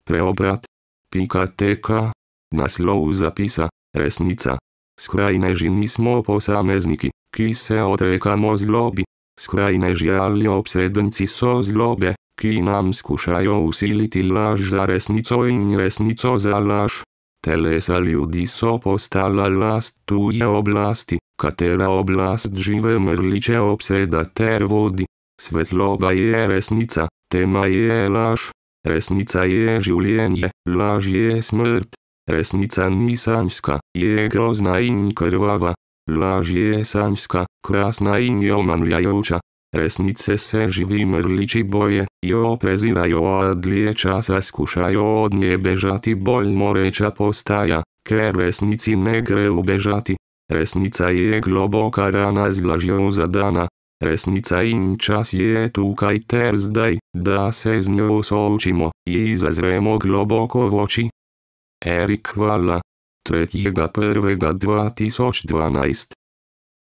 preobrat. .tk. Naslov zapisa, resnica. Skrajneži nismo posamezniki, ki se odrekamo zlobi. Skrajneži ali obsedenci so zlobe, ki nam skušajo usiliti laž za resnico in resnico za laž. Telesa ljudi so postala last tuje oblasti, katera oblast žive mrliče obseda ter vodi. Svetloba je resnica, tema je laž. Resnica je življenje, laž je smrt. Resnica ni sanjska, je grozna in krvava. Laž je sanjska, krasna in omamljajoča. Resnice se živi mrliči boje, jo prezirajo, a dlje časa skušajo od nje bežati, bolj moreča postaja, ker resnici ne gre ubežati. Resnica je globoka rana z lažjo zadana. Resnica in čas je tukaj ter zdaj, da se z njo soočimo, ji zazremo globoko v oči. Erik Valla, 3.1.2012